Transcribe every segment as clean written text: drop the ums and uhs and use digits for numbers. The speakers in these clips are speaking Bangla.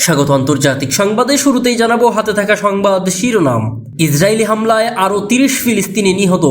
স্বাগত আন্তর্জাতিক সংবাদে। শুরুতেই জানাবো হাতে থাকা সংবাদ শিরোনাম। ইসরায়েলি হামলায় আরো 30 ফিলিস্তিনি নিহত।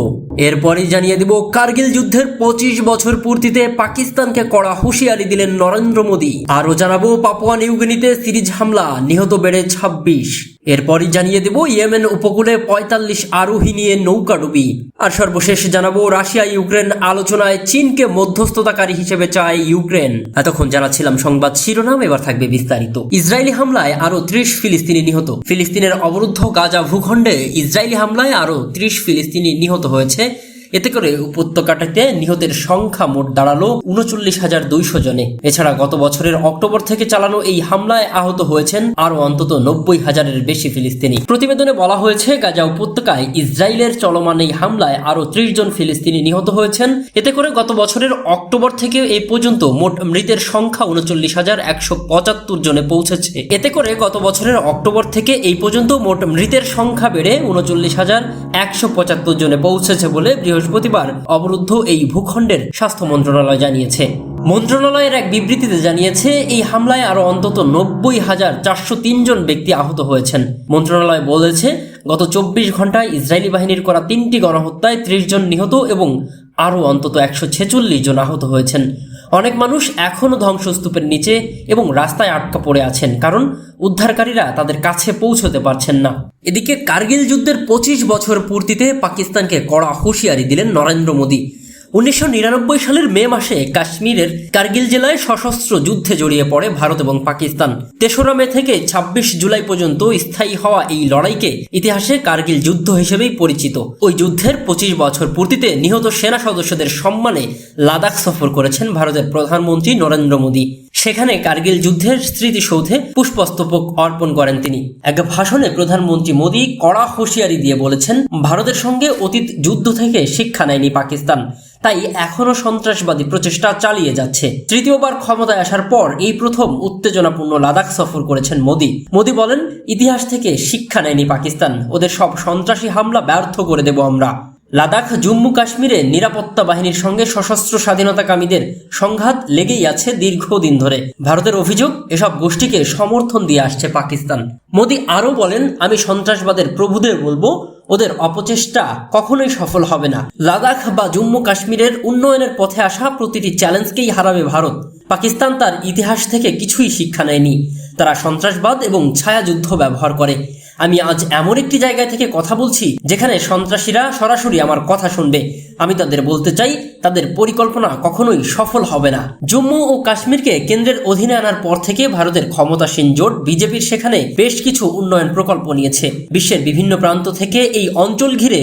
এরপরই জানিয়ে দিব কার্গিল যুদ্ধের 25 বছর পূর্তিতে পাকিস্তানকে কড়া হুঁশিয়ারি দিলেন নরেন্দ্র মোদী। আরও জানাবো পাপুয়া নিউগিনিতে সিরিজ হামলা, নিহত বেড়ে 26। এরপরই জানিয়ে দেব ইয়েমেন উপকূলে 45 আরোহী নিয়ে নৌকাডুবি। আর সর্বশেষ জানাবো রাশিয়া ইউক্রেন আলোচনায় চীনকে মধ্যস্থতাকারী হিসেবে চায় ইউক্রেন। এতক্ষণ জানাচ্ছিলাম সংবাদ শিরোনাম, এবার থাকবে বিস্তারিত। ইসরায়েলি হামলায় আরো 30 ফিলিস্তিনি নিহত। ফিলিস্তিনের অবরুদ্ধ গাজা ভূখণ্ডে ইসরায়েলি হামলায় আরো 30 ফিলিস্তিনি নিহত হয়েছে। এতে করে উপত্যকাটিতে নিহতের সংখ্যা মোট দাঁড়ালো 39,200 জনে। এছাড়া গত বছরের অক্টোবর থেকে চালানো এই হামলায় আহত হয়েছেন আরো অন্তত 90,000-এর বেশি ফিলিস্তিনি। প্রতিবেদনে বলা হয়েছে গাজা উপত্যকায় ইসরায়েলের চলমান এই হামলায় আরো 30 জন ফিলিস্তিনি নিহত হয়েছেন। এতে করে গত বছরের অক্টোবর থেকে এই পর্যন্ত মোট মৃতের সংখ্যা 39,175 জনে পৌঁছেছে। এতে করে গত বছরের অক্টোবর থেকে এই পর্যন্ত মোট মৃতের সংখ্যা বেড়ে 39,175 জনে পৌঁছেছে বলে বৃহস্পতিবার অবরুদ্ধ এই ভূখণ্ডের স্বাস্থ্য মন্ত্রণালয় জানিয়েছে। মন্ত্রণালয়ের এক বিবৃতিতে জানিয়েছে এই হামলায় আরো অন্তত 90,403 জন ব্যক্তি আহত হয়েছেন। মন্ত্রণালয় বলেছে গত 24 ঘন্টায় ইসরায়েলি বাহিনীর করা 3টি গণহত্যায় 30 জন নিহত এবং আরো অন্তত 146 জন আহত হয়েছেন। অনেক মানুষ এখনও ধ্বংসস্তূপের নিচে এবং রাস্তায় আটকা পড়ে আছেন, কারণ উদ্ধারকারীরা তাদের কাছে পৌঁছতে পারছেন না। এদিকে কার্গিল যুদ্ধের 25 বছর পূর্তিতে পাকিস্তানকে কড়া হুঁশিয়ারি দিলেন নরেন্দ্র মোদী। 1999 সালের মে মাসে কাশ্মীরের কার্গিল জেলায় সশস্ত্র যুদ্ধে জড়িয়ে পড়ে ভারত এবং পাকিস্তান। 3রা মে থেকে 26 জুলাই পর্যন্ত স্থায়ী হওয়া এই লড়াইকে ইতিহাসে কার্গিল যুদ্ধ হিসেবেই পরিচিত। ওই যুদ্ধের 25 বছর পূর্তিতে নিহত সেনা সদস্যদের সম্মানে লাদাখ সফর করেছেন ভারতের প্রধানমন্ত্রী নরেন্দ্র মোদী। সেখানে কার্গিল যুদ্ধের স্মৃতিসৌধে পুষ্পস্তবক অর্পণ করেন তিনি। এক ভাষণে প্রধানমন্ত্রী মোদী কড়া হুঁশিয়ারি দিয়ে বলেছেন, ভারতের সঙ্গে অতীত যুদ্ধ থেকে শিক্ষা নেয়নি পাকিস্তান, তাই এখনো সন্ত্রাসবাদী প্রচেষ্টা চালিয়ে যাচ্ছে। তৃতীয়বার ক্ষমতায় আসার পর এই প্রথম উত্তেজনাপূর্ণ লাদাখ সফর করেছেন মোদী। মোদী বলেন, ইতিহাস থেকে শিক্ষা নেয়নি পাকিস্তান, ওদের সব সন্ত্রাসী হামলা ব্যর্থ করে দেব আমরা। লাদাখ জম্মু কাশ্মীরে নিরাপত্তা বাহিনীর সঙ্গে সশস্ত্র স্বাধীনতাকামীদের সংঘাত লেগেই আছে দীর্ঘদিন ধরে। ভারতের অভিযোগ, এসব গোষ্ঠীকে সমর্থন দিয়ে আসছে পাকিস্তান। মোদী আরও বলেন, আমি সন্ত্রাসবাদের প্রভুদের বলবো, ওদের অপচেষ্টা কখনোই সফল হবে না। লাদাখ বা জম্মু কাশ্মীরের উন্নয়নের পথে আসা প্রতিটি চ্যালেঞ্জকেই হারাবে ভারত। পাকিস্তান তার ইতিহাস থেকে কিছুই শিক্ষা নেয়নি, তারা সন্ত্রাসবাদ এবং ছায়াযুদ্ধ ব্যবহার করে। আমি আজ এমন একটি জায়গায় থেকে কথা বলছি যেখানে সন্ত্রাসীরা সরাসরি আমার কথা শুনবে। আমি তাদের বলতে চাই, তাদের পরিকল্পনা কখনোই সফল হবে না। জম্মু ও কাশ্মীরকে কেন্দ্রের অধীনে আনার পর থেকে ভারতের ক্ষমতাসীন জোট বিজেপির সেখানে বেশ কিছু উন্নয়ন প্রকল্প নিয়েছে। বিশ্বের বিভিন্ন প্রান্ত থেকে এই অঞ্চল ঘিরে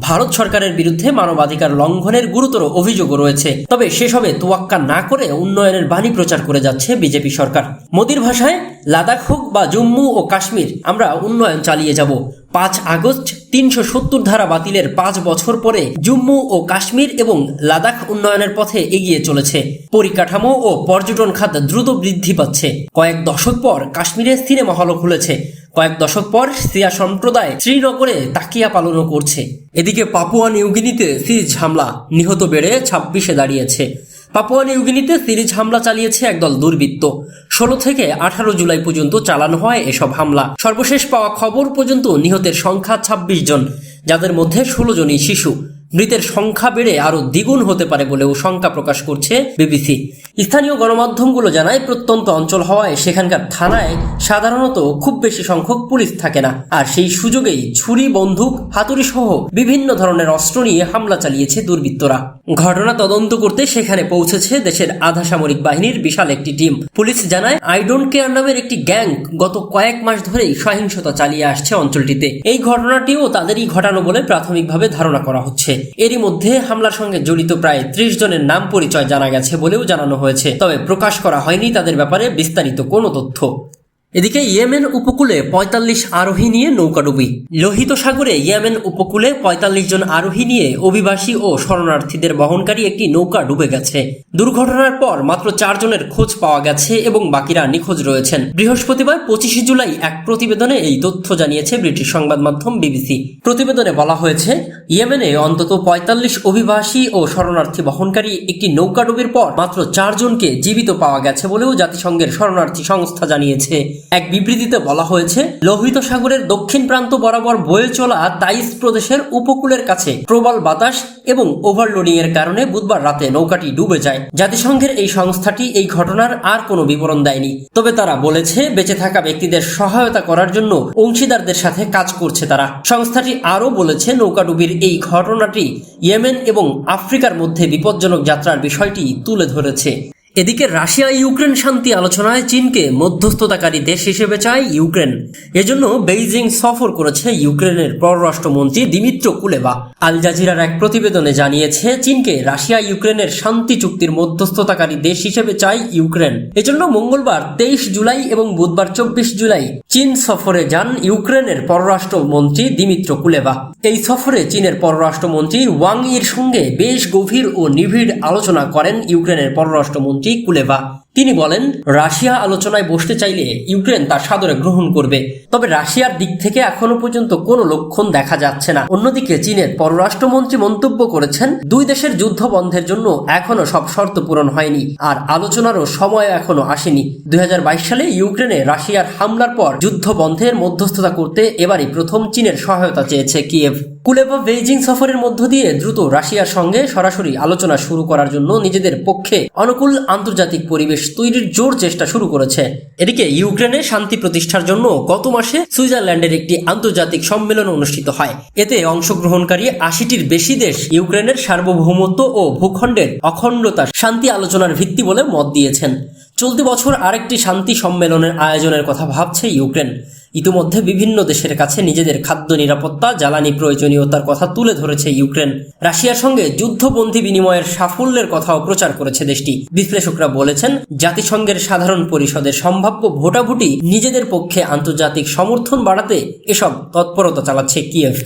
ভারত সরকারের বিরুদ্ধে মানবাধিকার লঙ্ঘনের গুরুতর অভিযোগও রয়েছে। তবে সেসবে তোয়াক্কা না করে উন্নয়নের বাণী প্রচার করে যাচ্ছে বিজেপি সরকার। মোদির ভাষায়, লাদাখ হোক বা জম্মু ও কাশ্মীর, আমরা উন্নয়ন চালিয়ে যাব। 5 আগস্ট 370 ধারা বাতিলের 5 বছর পরে জম্মু ও কাশ্মীর এবং লাদাখ উন্নয়নের পথে এগিয়ে চলেছে। পরিকাঠামো ও পর্যটন খাত দ্রুত বৃদ্ধি পাচ্ছে। কয়েক দশক পর কাশ্মীরে সিনেমা হলও খুলেছে। কয়েক দশক পর সিয়া সম্প্রদায় শ্রীনগরে তাকিয়া পালনও করছে। এদিকে পাপুয়া নিউগিনিতে সিরিজ হামলা, নিহত বেড়ে 26-এ দাঁড়িয়েছে। পাপুয়া নিউগিনিতে সিরিজ হামলা চালিয়েছে একদল দুর্বৃত্ত। 16 থেকে 18 জুলাই পর্যন্ত চালানো হয় এসব হামলা। সর্বশেষ পাওয়া খবর পর্যন্ত নিহতের সংখ্যা 26 জন, যাদের মধ্যে 16 জনই শিশু। মৃতের সংখ্যা বেড়ে আরো দ্বিগুণ হতে পারে বলেও শঙ্কা প্রকাশ করছে বিবিসি। স্থানীয় গণমাধ্যমগুলো জানায়, প্রত্যন্ত অঞ্চল হওয়ায় সেখানকার থানায় সাধারণত খুব বেশি সংখ্যক পুলিশ থাকে না, আর সেই সুযোগেই ছুরি, বন্দুক, হাতুড়ি সহ বিভিন্ন ধরনের অস্ত্র নিয়ে হামলা চালিয়েছে দুর্বৃত্তরা। ঘটনা তদন্ত করতে সেখানে পৌঁছেছে দেশের আধা সামরিক বাহিনীর বিশাল একটি টিম। পুলিশ জানায়, আই ডোন্ট কেয়ার নামের একটি গ্যাং গত কয়েক মাস ধরেই সহিংসতা চালিয়ে আসছে অঞ্চলটিতে। এই ঘটনাটিও তাদেরই ঘটানো বলে প্রাথমিকভাবে ধারণা করা হচ্ছে। এরই মধ্যে হামলার সঙ্গে জড়িত প্রায় 30 জনের নাম পরিচয় জানা গেছে বলেও জানানো হয়েছে, তবে প্রকাশ করা হয়নি তাদের ব্যাপারে বিস্তারিত কোনো তথ্য। এদিকে ইয়েমেন উপকূলে 45 আরোহী নিয়ে নৌকাডুবি। লোহিত সাগরে ইয়েমেন উপকূলে 45 জন আরোহী নিয়ে অভিবাসী ও শরণার্থীদের বহনকারী একটি নৌকা ডুবে গেছে। দুর্ঘটনার পর মাত্র 4 জনের খোঁজ পাওয়া গেছে এবং বাকিরা নিখোঁজ রয়েছেন। বৃহস্পতিবার 25 জুলাই এক প্রতিবেদনে এই তথ্য জানিয়েছে ব্রিটিশ সংবাদ মাধ্যম বিবিসি। প্রতিবেদনে বলা হয়েছে, ইয়েমেনে অন্তত 45 অভিবাসী ও শরণার্থী বহনকারী একটি নৌকাডুবির পর মাত্র 4 জনকে জীবিত পাওয়া গেছে বলেও জাতিসংঘের শরণার্থী সংস্থা জানিয়েছে। এক বিবৃতিতে বলা হয়েছে, লোহিত সাগরের দক্ষিণ প্রান্ত বরাবর বয়ে চলা তাইস প্রদেশের উপকূলের কাছে প্রবল বাতাস এবং ওভারলোডিং এর কারণে বুধবার রাতে নৌকাটি ডুবে যায়। জাতিসংঘের এই সংস্থাটি এই ঘটনার আর কোনো বিবরণ দেয়নি, তবে তারা বলেছে বেঁচে থাকা ব্যক্তিদের সহায়তা করার জন্য অংশীদারদের সাথে কাজ করছে তারা। সংস্থাটি আরও বলেছে, নৌকাডুবির এই ঘটনাটি ইয়েমেন এবং আফ্রিকার মধ্যে বিপজ্জনক যাত্রার বিষয়টি তুলে ধরেছে। এদিকে রাশিয়া ইউক্রেন শান্তি আলোচনায় চীনকে মধ্যস্থতাকারী দেশ হিসেবে চায় ইউক্রেন। এজন্য বেইজিং সফর করেছে ইউক্রেনের পররাষ্ট্রমন্ত্রী দিমিত্র কুলেবা। আল জাজিরার এক প্রতিবেদনে জানিয়েছে, চীনকে রাশিয়া ইউক্রেনের শান্তি চুক্তির মধ্যস্থতাকারী দেশ হিসেবে চায় ইউক্রেন। এজন্য মঙ্গলবার 23 জুলাই এবং বুধবার 24 জুলাই চীন সফরে যান ইউক্রেনের পররাষ্ট্রমন্ত্রী দিমিত্র কুলেবা। এই সফরে চীনের পররাষ্ট্রমন্ত্রী ওয়াং ইর সঙ্গে বেশ গভীর ও নিবিড় আলোচনা করেন ইউক্রেনের পররাষ্ট্রমন্ত্রী কুলেবা। তিনি বলেন, রাশিয়া আলোচনায় বসতে চাইলে ইউক্রেন তা সাদরে গ্রহণ করবে, তবে রাশিয়ার দিক থেকে এখনো পর্যন্ত কোনো লক্ষণ দেখা যাচ্ছে না। অন্যদিকে চীনের পররাষ্ট্রমন্ত্রী মন্তব্য করেছেন, দুই দেশের যুদ্ধ বন্ধের জন্য এখনো সব শর্ত পূরণ হয়নি, আর আলোচনারও সময় এখনো আসেনি। 2022 সালে ইউক্রেনে রাশিয়ার হামলার পর যুদ্ধ বন্ধের মধ্যস্থতা করতে এবারই প্রথম চীনের সহায়তা চেয়েছে কিয়েভ। কুলেবা বেইজিং সফরের মধ্য দিয়ে দ্রুত রাশিয়ার সঙ্গে সরাসরি আলোচনা শুরু করার জন্য নিজেদের পক্ষে অনুকূল আন্তর্জাতিক পরিবেশ তৈরির জোর চেষ্টা শুরু করেছে। এদিকে ইউক্রেনে শান্তি প্রতিষ্ঠার জন্য গত মাসে সুইজারল্যান্ডের একটি আন্তর্জাতিক সম্মেলন অনুষ্ঠিত হয়। এতে অংশগ্রহণকারী 80টির বেশি দেশ ইউক্রেনের সার্বভৌমত্ব ও ভূখণ্ডের অখণ্ডতা শান্তি আলোচনার ভিত্তি বলে মত দিয়েছেন। চলতি বছর আরেকটি শান্তি সম্মেলনের আয়োজনের কথা ভাবছে ইউক্রেন। ইতিমধ্যে বিভিন্ন দেশের কাছে নিজেদের খাদ্য নিরাপত্তা, জ্বালানি প্রয়োজনীয়তার কথা তুলে ধরেছে ইউক্রেন। রাশিয়ার সঙ্গে যুদ্ধবন্দী বিনিময়ের সাফল্যের কথাও প্রচার করেছে দেশটি। বিশ্লেষকরা বলেছেন, জাতিসংঘের সাধারণ পরিষদের সম্ভাব্য ভোটাভুটি নিজেদের পক্ষে আন্তর্জাতিক সমর্থন বাড়াতে এসব তৎপরতা চালাচ্ছে কিয়েভ।